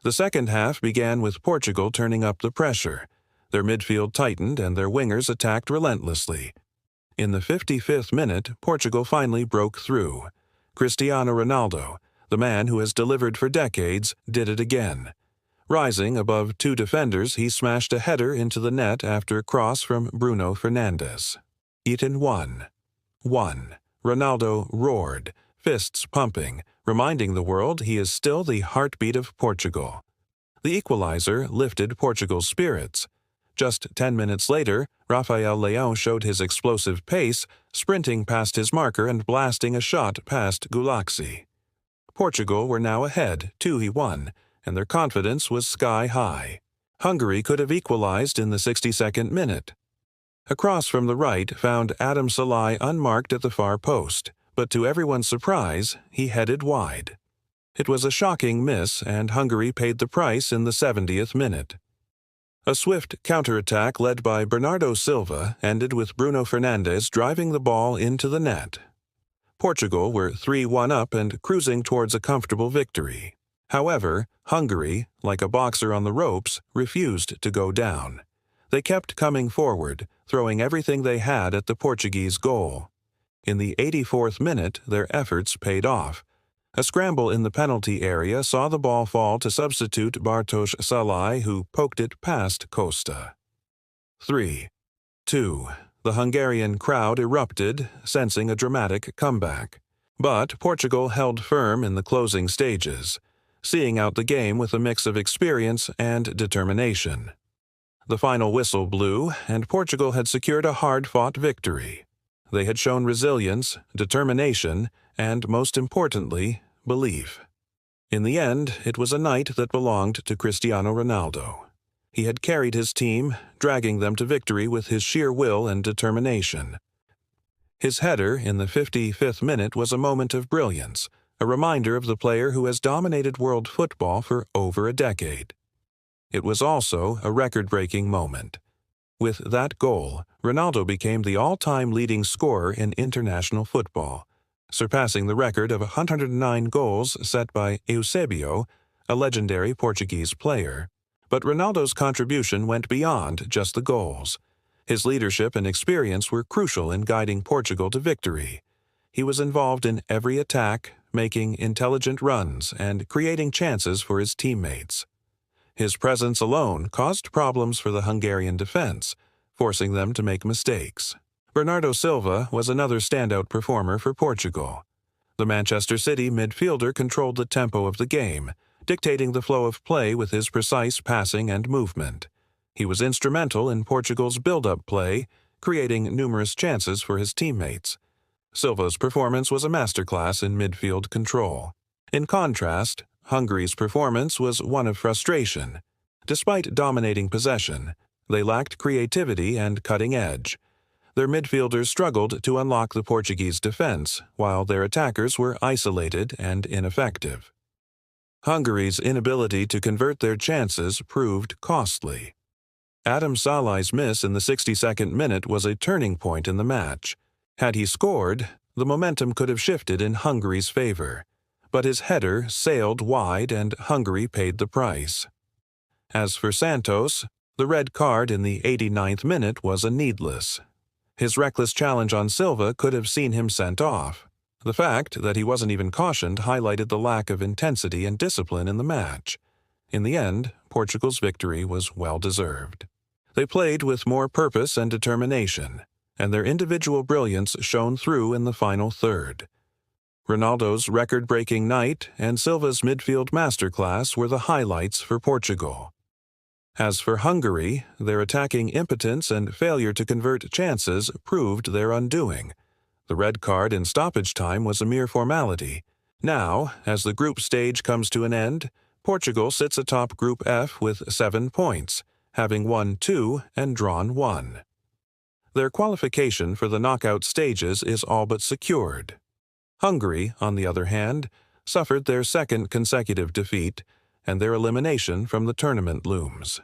The second half began with Portugal turning up the pressure. Their midfield tightened and their wingers attacked relentlessly. In the 55th minute, Portugal finally broke through. Cristiano Ronaldo, the man who has delivered for decades, did it again. Rising above two defenders, he smashed a header into the net after a cross from Bruno Fernandes. Eaton 1-1. Ronaldo roared, fists pumping, reminding the world he is still the heartbeat of Portugal. The equalizer lifted Portugal's spirits. Just 10 minutes later, Rafael Leão showed his explosive pace, sprinting past his marker and blasting a shot past Gulaxi. Portugal were now ahead, 2-1, and their confidence was sky-high. Hungary could have equalized in the 62nd minute. A cross from the right found Adam Salai unmarked at the far post, but to everyone's surprise, he headed wide. It was a shocking miss, and Hungary paid the price in the 70th minute. A swift counterattack led by Bernardo Silva ended with Bruno Fernandes driving the ball into the net. Portugal were 3-1 up and cruising towards a comfortable victory. However, Hungary, like a boxer on the ropes, refused to go down. They kept coming forward, throwing everything they had at the Portuguese goal. In the 84th minute, their efforts paid off. A scramble in the penalty area saw the ball fall to substitute Bartosz Salai, who poked it past Costa. 3-2. The Hungarian crowd erupted, sensing a dramatic comeback. But Portugal held firm in the closing stages, seeing out the game with a mix of experience and determination. The final whistle blew, and Portugal had secured a hard-fought victory. They had shown resilience, determination, and, most importantly, belief. In the end, it was a night that belonged to Cristiano Ronaldo. He had carried his team, dragging them to victory with his sheer will and determination. His header in the 55th minute was a moment of brilliance, a reminder of the player who has dominated world football for over a decade. It was also a record-breaking moment. With that goal, Ronaldo became the all-time leading scorer in international football, surpassing the record of 109 goals set by Eusebio, a legendary Portuguese player. But Ronaldo's contribution went beyond just the goals. His leadership and experience were crucial in guiding Portugal to victory. He was involved in every attack, making intelligent runs and creating chances for his teammates. His presence alone caused problems for the Hungarian defense, forcing them to make mistakes. Bernardo Silva was another standout performer for Portugal. The Manchester City midfielder controlled the tempo of the game, dictating the flow of play with his precise passing and movement. He was instrumental in Portugal's build-up play, creating numerous chances for his teammates. Silva's performance was a masterclass in midfield control. In contrast, Hungary's performance was one of frustration. Despite dominating possession, they lacked creativity and cutting edge. Their midfielders struggled to unlock the Portuguese defense, while their attackers were isolated and ineffective. Hungary's inability to convert their chances proved costly. Adam Salai's miss in the 62nd minute was a turning point in the match. Had he scored, the momentum could have shifted in Hungary's favor. But his header sailed wide and Hungary paid the price. As for Santos, the red card in the 89th minute was a needless. His reckless challenge on Silva could have seen him sent off. The fact that he wasn't even cautioned highlighted the lack of intensity and discipline in the match. In the end, Portugal's victory was well-deserved. They played with more purpose and determination, and their individual brilliance shone through in the final third. Ronaldo's record-breaking night and Silva's midfield masterclass were the highlights for Portugal. As for Hungary, their attacking impotence and failure to convert chances proved their undoing. The red card in stoppage time was a mere formality. Now, as the group stage comes to an end, Portugal sits atop Group F with 7 points, having won 2 and drawn 1. Their qualification for the knockout stages is all but secured. Hungary, on the other hand, suffered their second consecutive defeat, and their elimination from the tournament looms.